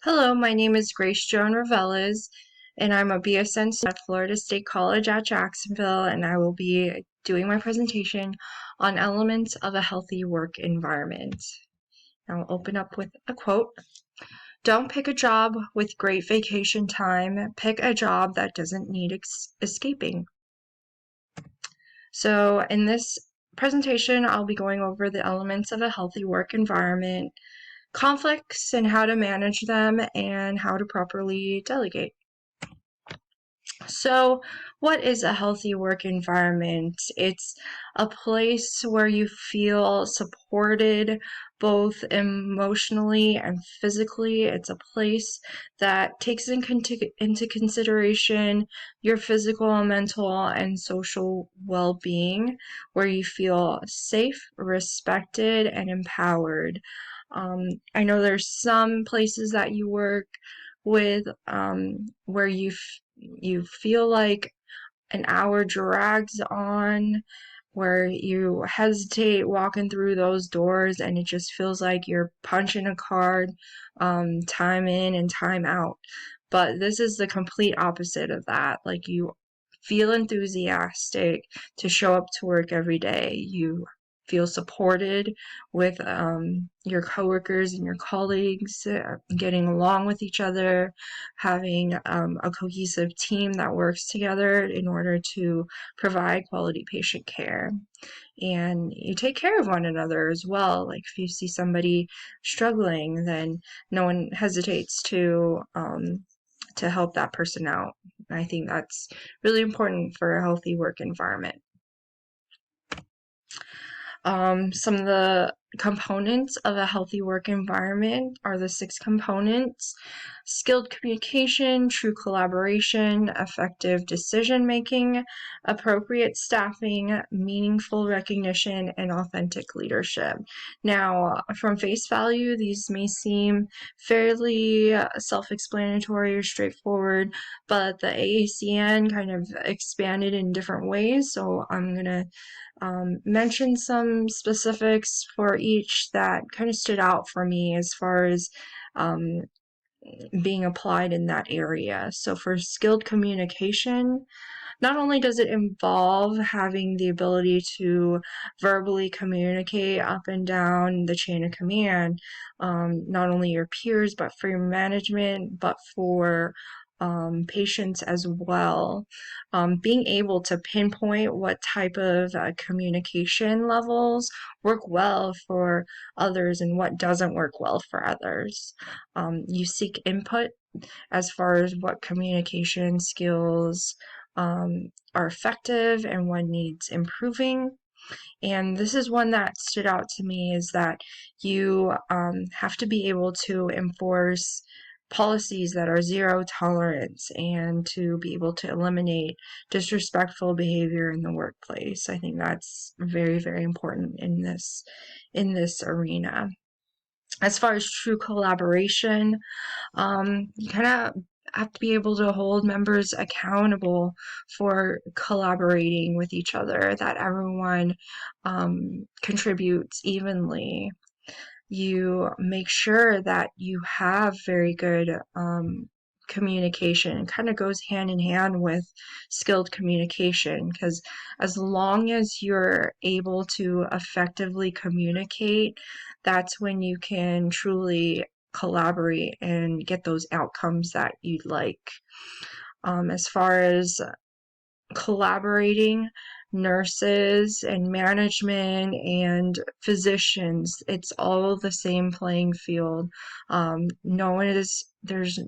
Hello, my name is Joan Reveles, and I'm a BSN student at Florida State College at Jacksonville, and I will be doing my presentation on elements of a healthy work environment. I'll open up with a quote. Don't pick a job with great vacation time. Pick a job that doesn't need escaping. So in this presentation, I'll be going over the elements of a healthy work environment, conflicts and how to manage them, and how to properly delegate. So, what is a healthy work environment? It's a place where you feel supported both emotionally and physically. It's a place that takes into consideration your physical, mental, and social well-being, where you feel safe, respected, and empowered. I know there's some places that you work with where you feel like an hour drags on, where you hesitate walking through those doors and it just feels like you're punching a card, time in and time out. But this is the complete opposite of that. Like, you feel enthusiastic to show up to work every day. You feel supported with your coworkers and your colleagues, getting along with each other, having a cohesive team that works together in order to provide quality patient care. And you take care of one another as well. Like, if you see somebody struggling, then no one hesitates to help that person out. I think that's really important for a healthy work environment. Some of the components of a healthy work environment are the 6 components: skilled communication, true collaboration, effective decision making, appropriate staffing, meaningful recognition, and authentic leadership. Now, from face value, these may seem fairly self-explanatory or straightforward, but the AACN kind of expanded in different ways, so I'm going to mention some specifics for each that kind of stood out for me as far as being applied in that area. So for skilled communication, not only does it involve having the ability to verbally communicate up and down the chain of command, not only your peers, but for your management, but for patients as well. Being able to pinpoint what type of communication levels work well for others and what doesn't work well for others. You seek input as far as what communication skills are effective and what needs improving. And this is one that stood out to me, is that you have to be able to enforce policies that are zero tolerance and to be able to eliminate disrespectful behavior in the workplace. I think that's very, very important in this arena. As far as true collaboration, you kind of have to be able to hold members accountable for collaborating with each other, that everyone contributes evenly. You make sure that you have very good communication. It kind of goes hand in hand with skilled communication, because as long as you're able to effectively communicate, that's when you can truly collaborate and get those outcomes that you'd like. As far as collaborating, nurses and management and physicians, it's all the same playing field. There's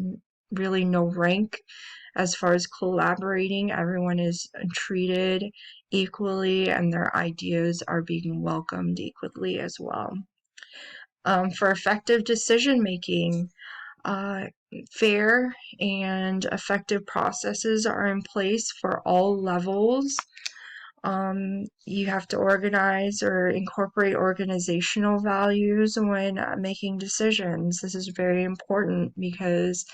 really no rank as far as collaborating. Everyone is treated equally and their ideas are being welcomed equally as well. For effective decision making, fair and effective processes are in place for all levels. You have to organize or incorporate organizational values when making decisions. This is very important because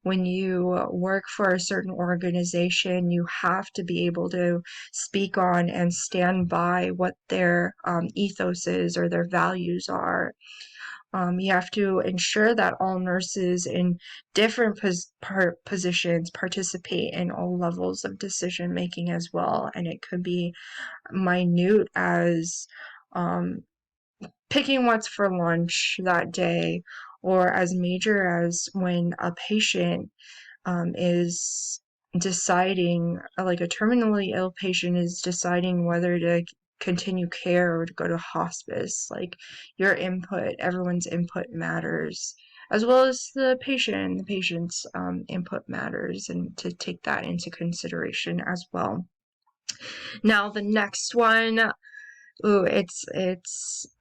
when you work for a certain organization, you have to be able to speak on and stand by what their ethos is or their values are. You have to ensure that all nurses in different positions participate in all levels of decision making as well. And it could be minute as um, picking what's for lunch that day, or as major as when a patient is deciding, like a terminally ill patient is deciding whether to continue care or to go to hospice. Like your input, everyone's input matters, as well as the patient. The patient's input matters, and to take that into consideration as well. Now, the next one, ooh, it's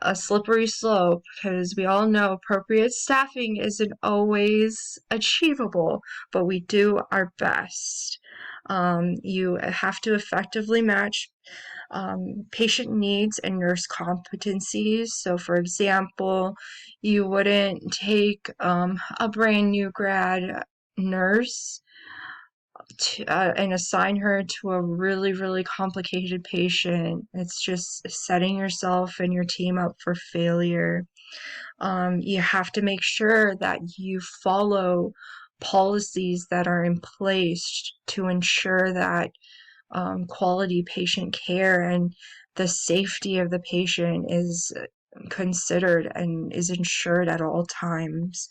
a slippery slope, because we all know appropriate staffing isn't always achievable, but we do our best. You have to effectively match patient needs and nurse competencies. So, for example, you wouldn't take a brand new grad nurse and assign her to a really, really complicated patient. It's just setting yourself and your team up for failure. You have to make sure that you follow policies that are in place to ensure that quality patient care and the safety of the patient is considered and is ensured at all times.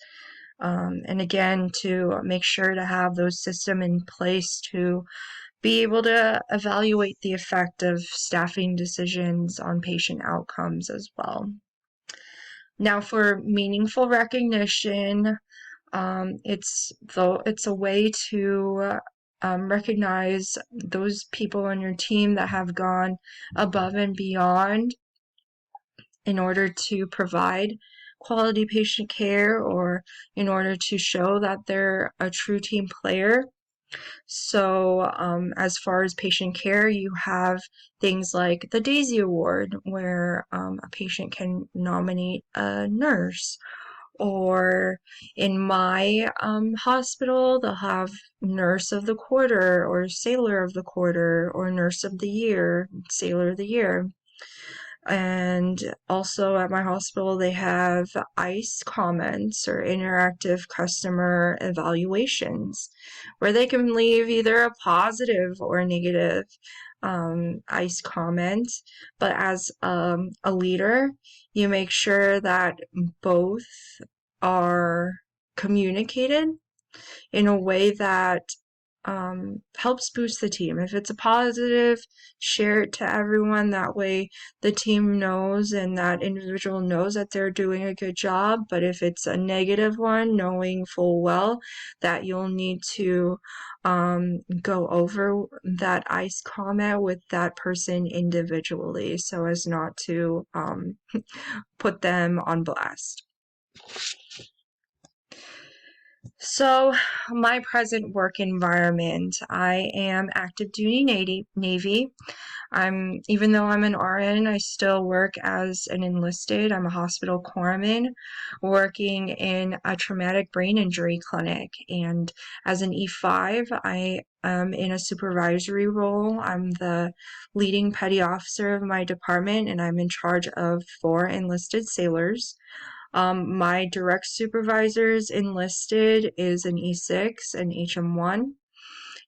And again, to make sure to have those systems in place to be able to evaluate the effect of staffing decisions on patient outcomes as well. Now, for meaningful recognition, it's a way to recognize those people on your team that have gone above and beyond in order to provide quality patient care, or in order to show that they're a true team player. So as far as patient care, you have things like the Daisy Award, where a patient can nominate a nurse. Or in my hospital, they'll have Nurse of the Quarter, or Sailor of the Quarter, or Nurse of the Year, Sailor of the Year. And also at my hospital, they have ICE comments, or interactive customer evaluations, where they can leave either a positive or negative ICE comment. But as a leader, you make sure that both are communicated in a way that helps boost the team. If it's a positive, share it to everyone. That way the team knows and that individual knows that they're doing a good job. But if it's a negative one, knowing full well that you'll need to go over that ICE comment with that person individually, so as not to put them on blast. So, my present work environment, I am active duty Navy. Even though I'm an RN, I still work as an enlisted. I'm a hospital corpsman working in a traumatic brain injury clinic. And as an E5, I am in a supervisory role. I'm the leading petty officer of my department, and I'm in charge of 4 enlisted sailors. My direct supervisors enlisted is an E6, an HM1,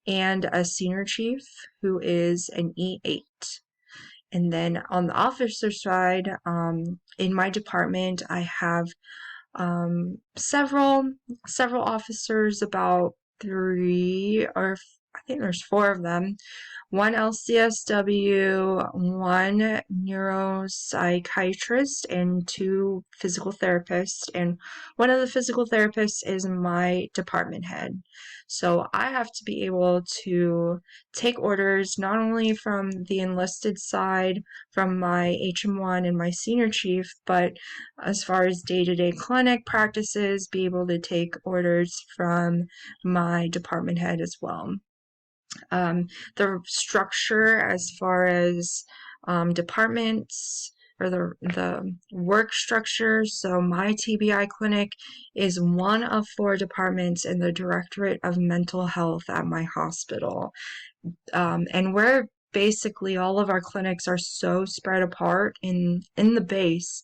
and a senior chief who is an E8. And then on the officer side, in my department, I have several officers, about 3, or I think there's 4 of them. 1 LCSW, 1 neuropsychiatrist, and 2 physical therapists. And one of the physical therapists is my department head. So I have to be able to take orders not only from the enlisted side, from my HM1 and my senior chief, but as far as day-to-day clinic practices, be able to take orders from my department head as well. The structure as far as departments, or the work structure. So my TBI clinic is one of 4 departments in the Directorate of Mental Health at my hospital. And we're basically, all of our clinics are so spread apart in the base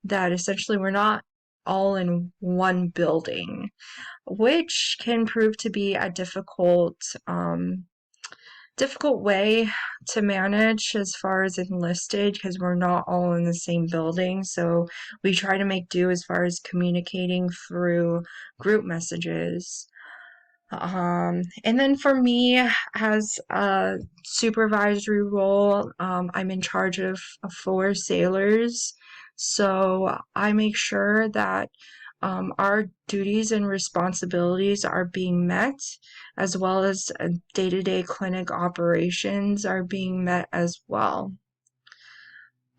that essentially we're not all in one building, which can prove to be a difficult way to manage as far as enlisted, because we're not all in the same building. So we try to make do as far as communicating through group messages. And then for me, as a supervisory role, I'm in charge of 4 sailors. So I make sure that our duties and responsibilities are being met, as well as day-to-day clinic operations are being met as well.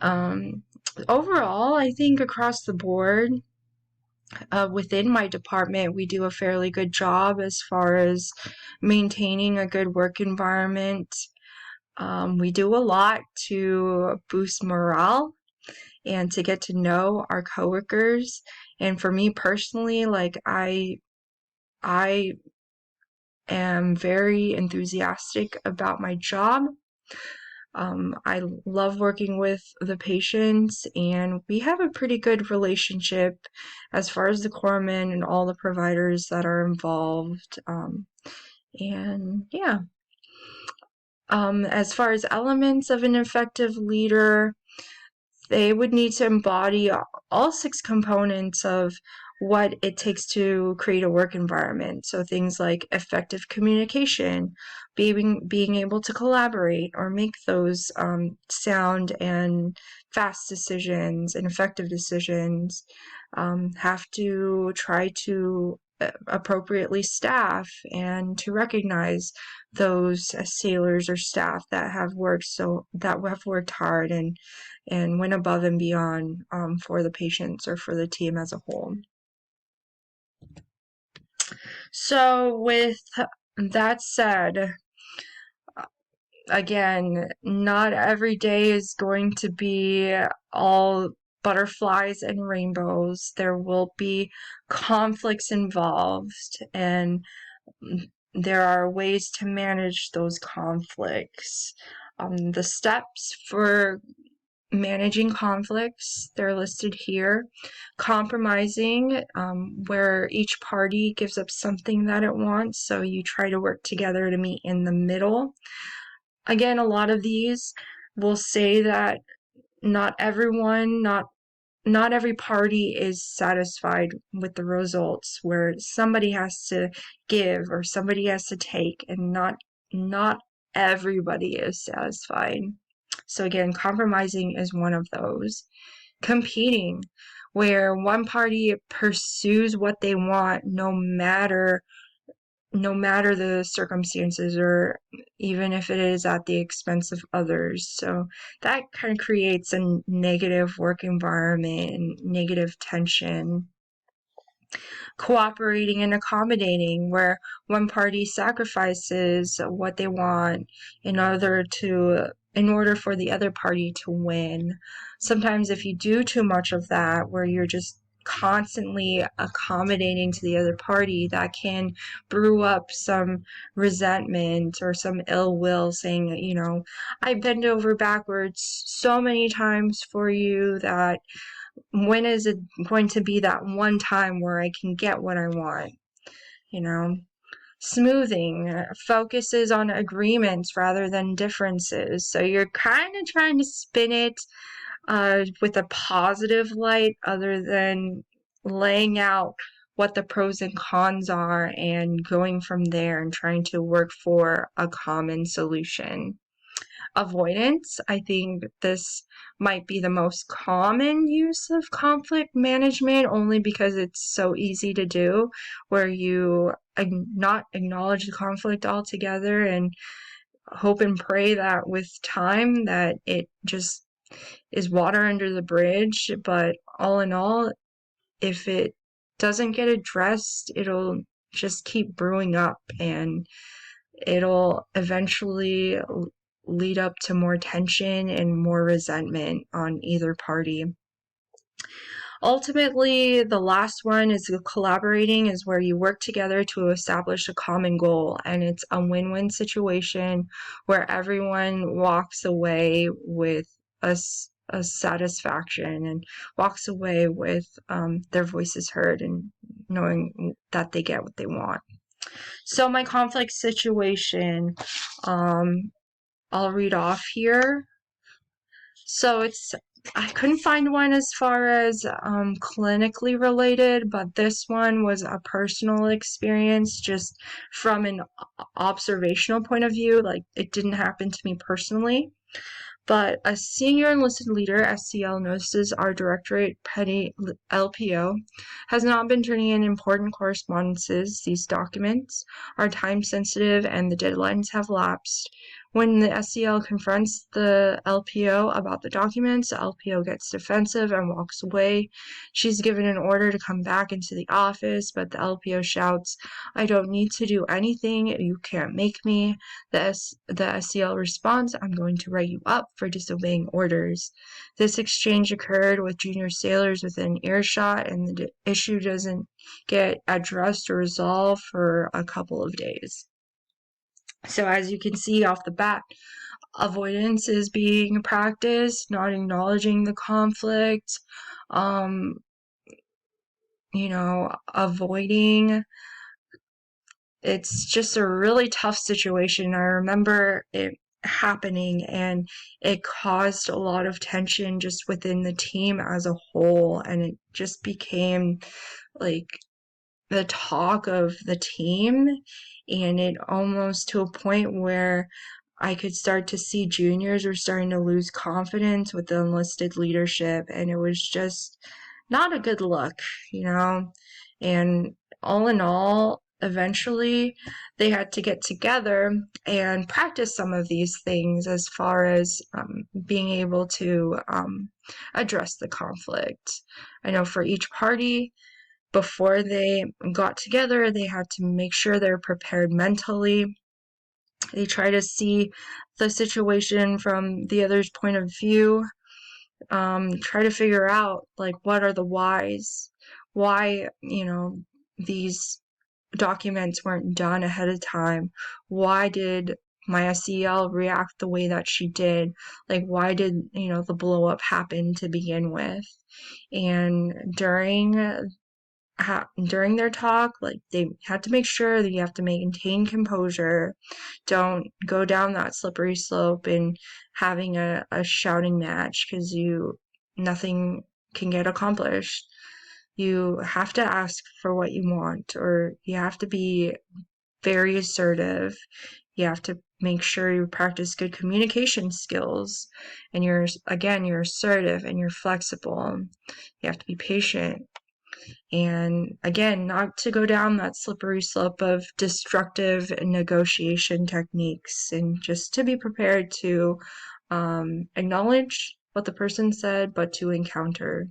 Overall, I think across the board, within my department, we do a fairly good job as far as maintaining a good work environment. We do a lot to boost morale and to get to know our coworkers. And for me personally, like I am very enthusiastic about my job. I love working with the patients, and we have a pretty good relationship as far as the corpsmen and all the providers that are involved. And yeah, as far as elements of an effective leader, they would need to embody all 6 components of what it takes to create a work environment. So things like effective communication, being able to collaborate or make those sound and fast decisions and effective decisions, have to try to appropriately staff and to recognize those sailors or staff that have worked hard and went above and beyond for the patients or for the team as a whole. So with that said, again, not every day is going to be all butterflies and rainbows. There will be conflicts involved, and there are ways to manage those conflicts. The steps for managing conflicts, they're listed here. Compromising, where each party gives up something that it wants, so you try to work together to meet in the middle. Again, a lot of these will say that not every party is satisfied with the results, where somebody has to give or somebody has to take, and not everybody is satisfied. So again, compromising is one of those. Competing, where one party pursues what they want no matter the circumstances, or even if it is at the expense of others. So that kind of creates a negative work environment and negative tension. Cooperating and accommodating, where one party sacrifices what they want in order for the other party to win. Sometimes if you do too much of that, where you're just constantly accommodating to the other party, that can brew up some resentment or some ill will, saying, I bend over backwards so many times for you that when is it going to be that one time where I can get what I want? Smoothing focuses on agreements rather than differences. So you're kind of trying to spin it with a positive light, other than laying out what the pros and cons are and going from there and trying to work for a common solution. Avoidance, I think this might be the most common use of conflict management, only because it's so easy to do, where you not acknowledge the conflict altogether and hope and pray that with time that it just is water under the bridge. But all in all, if it doesn't get addressed, it'll just keep brewing up, and it'll eventually lead up to more tension and more resentment on either party. Ultimately, the last one is collaborating, is where you work together to establish a common goal, and it's a win-win situation where everyone walks away with a a satisfaction and walks away with their voices heard and knowing that they get what they want. So my conflict situation, I'll read off here. So I couldn't find one as far as clinically related, but this one was a personal experience just from an observational point of view. Like, it didn't happen to me personally. But a senior enlisted leader, SCL, notices our Directorate Petty LPO has not been turning in important correspondences. These documents are time sensitive and the deadlines have lapsed. When the SCL confronts the LPO about the documents, the LPO gets defensive and walks away. She's given an order to come back into the office, but the LPO shouts, "I don't need to do anything. You can't make me." The SCL responds, "I'm going to write you up for disobeying orders." This exchange occurred with junior sailors within earshot, and the issue doesn't get addressed or resolved for a couple of days. So as you can see off the bat, avoidance is being practiced, not acknowledging the conflict, avoiding. It's just a really tough situation. I remember it happening, and it caused a lot of tension just within the team as a whole, and it just became like the talk of the team, and it almost to a point where I could start to see juniors were starting to lose confidence with the enlisted leadership, and it was just not a good look, and all in all, eventually they had to get together and practice some of these things as far as being able to address the conflict. I know for each party, before they got together, they had to make sure they're prepared mentally. They try to see the situation from the other's point of view, try to figure out, like, what are the whys, why, these documents weren't done ahead of time. Why did my SEL react the way that she did? Like, why did, the blow up happen to begin with? And during their talk, like, they had to make sure that you have to maintain composure. Don't go down that slippery slope and having a shouting match, because nothing can get accomplished. You have to ask for what you want, or you have to be very assertive. You have to make sure you practice good communication skills, and you're assertive and you're flexible. You have to be patient. And again, not to go down that slippery slope of destructive negotiation techniques, and just to be prepared to acknowledge what the person said, but to counter.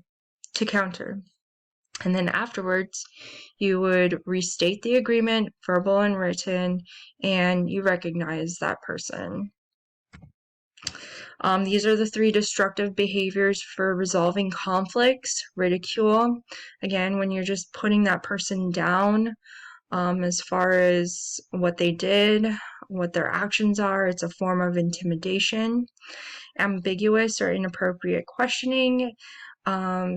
And then afterwards, you would restate the agreement, verbal and written, and you recognize that person. These are the 3 destructive behaviors for resolving conflicts. Ridicule, again, when you're just putting that person down as far as what they did, what their actions are. It's a form of intimidation. Ambiguous or inappropriate questioning,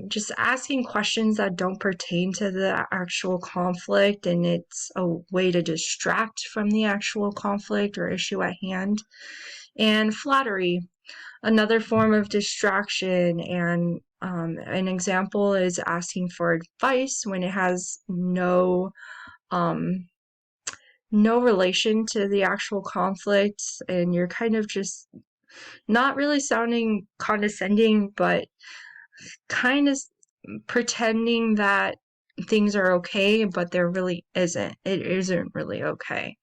just asking questions that don't pertain to the actual conflict, and it's a way to distract from the actual conflict or issue at hand. And flattery, another form of distraction, and an example is asking for advice when it has no relation to the actual conflict, and you're kind of just not really sounding condescending, but kind of pretending that things are okay, but there really isn't. It isn't really okay.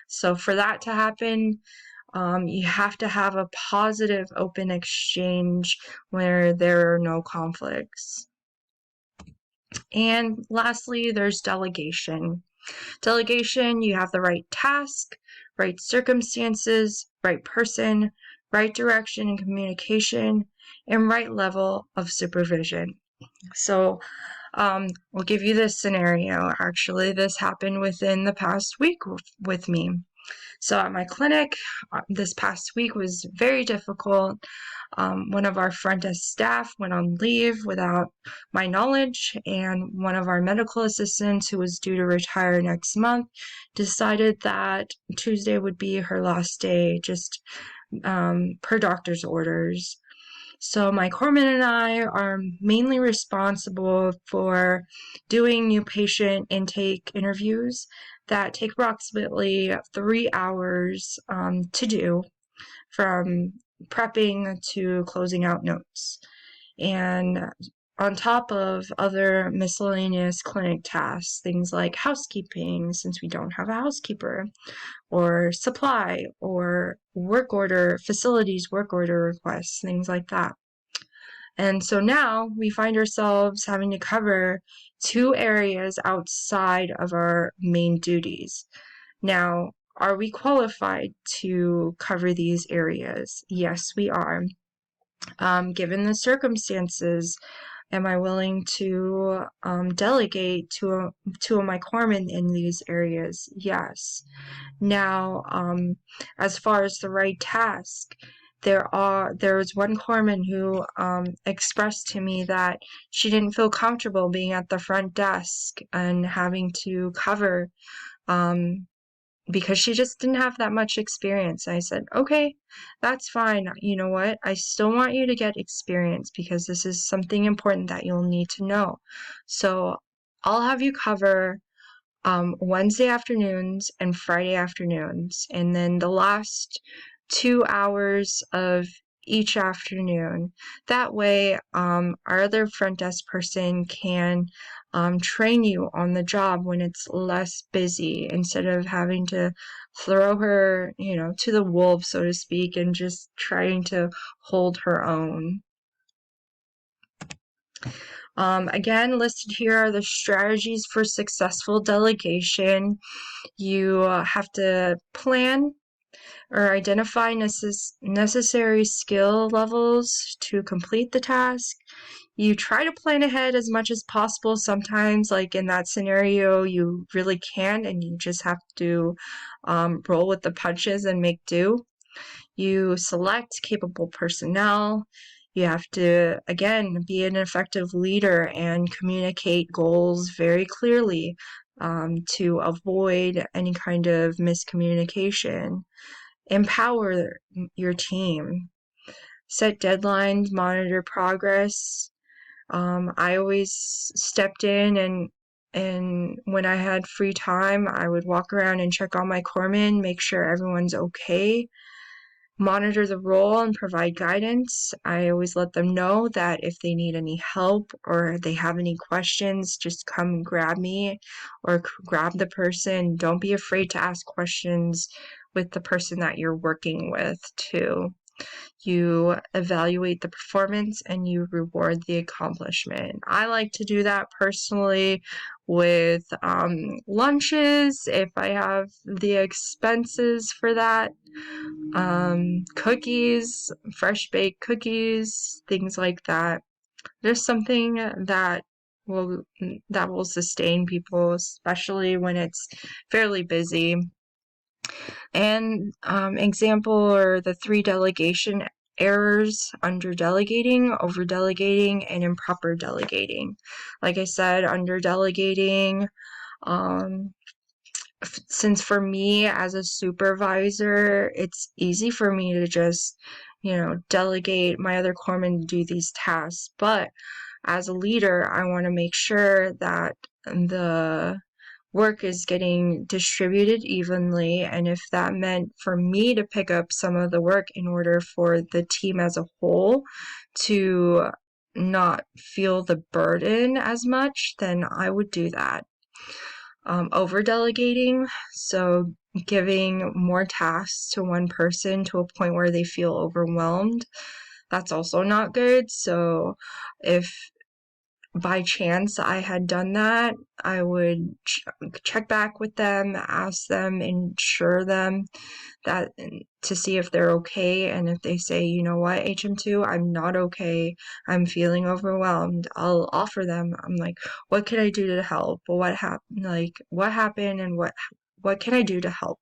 So for that to happen, you have to have a positive, open exchange where there are no conflicts. And lastly, there's delegation. Delegation, you have the right task, right circumstances, right person, right direction and communication, and right level of supervision. So we'll give you this scenario. Actually, this happened within the past week with me. So at my clinic, this past week was very difficult. One of our front desk staff went on leave without my knowledge, and one of our medical assistants, who was due to retire next month, decided that Tuesday would be her last day, just per doctor's orders. So my corpsman and I are mainly responsible for doing new patient intake interviews that take approximately 3 hours to do, from prepping to closing out notes. And on top of other miscellaneous clinic tasks, things like housekeeping, since we don't have a housekeeper, or supply, or work order, facilities work order requests, things like that. And so now we find ourselves having to cover 2 areas outside of our main duties. Now, are we qualified to cover these areas? Yes, we are. Given the circumstances, am I willing to delegate to two of my corpsmen in these areas? Yes. Now, as far as the right task, there was one corpsman who expressed to me that she didn't feel comfortable being at the front desk and having to cover, because she just didn't have that much experience. I said, okay, that's fine. You know what? I still want you to get experience because this is something important that you'll need to know. So I'll have you cover Wednesday afternoons and Friday afternoons, and then the last 2 hours of each afternoon. That way, our other front desk person can train you on the job when it's less busy, instead of having to throw her, to the wolves, so to speak, and just trying to hold her own. Again, listed here are the strategies for successful delegation. You have to plan or identify necessary skill levels to complete the task. You try to plan ahead as much as possible. Sometimes, like in that scenario, you really can't, and you just have to roll with the punches and make do. You select capable personnel. You have to, again, be an effective leader and communicate goals very clearly to avoid any kind of miscommunication. Empower your team. Set deadlines, monitor progress. I always stepped in, and when I had free time, I would walk around and check on my corpsmen, make sure everyone's okay. Monitor the role and provide guidance. I always let them know that if they need any help or they have any questions, just come grab me or grab the person. Don't be afraid to ask questions with the person that you're working with too. You evaluate the performance and you reward the accomplishment. I like to do that personally with lunches, if I have the expenses for that. Cookies, fresh baked cookies, things like that. Just something that will sustain people, especially when it's fairly busy. And example are the 3 delegation errors: under delegating, over delegating, and improper delegating. Like I said, under delegating, since for me as a supervisor, it's easy for me to just, delegate my other corpsmen to do these tasks. But as a leader, I want to make sure that the work is getting distributed evenly, and if that meant for me to pick up some of the work in order for the team as a whole to not feel the burden as much, then I would do that. Over delegating, so giving more tasks to one person to a point where they feel overwhelmed, that's also not good. So if by chance I had done that, I would check back with them, ask them, ensure them that, to see if they're okay. And if they say, you know what, HM2, I'm not okay, I'm feeling overwhelmed, I'll offer them. I'm like, what can I do to help? What happened? And what can I do to help?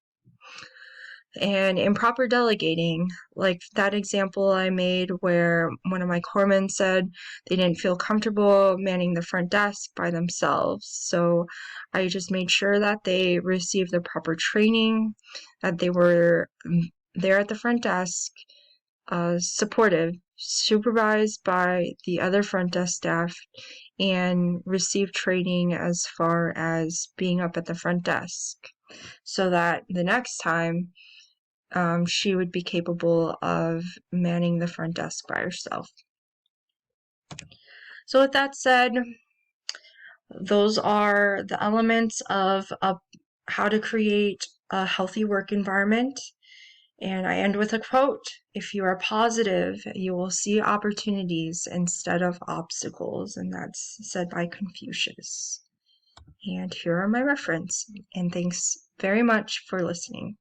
And improper delegating, like that example I made where one of my corpsmen said they didn't feel comfortable manning the front desk by themselves. So I just made sure that they received the proper training, that they were there at the front desk, supportive, supervised by the other front desk staff, and received training as far as being up at the front desk, so that the next time she would be capable of manning the front desk by herself. So with that said, those are the elements of how to create a healthy work environment. And I end with a quote: "If you are positive, you will see opportunities instead of obstacles." And that's said by Confucius. And here are my reference. And thanks very much for listening.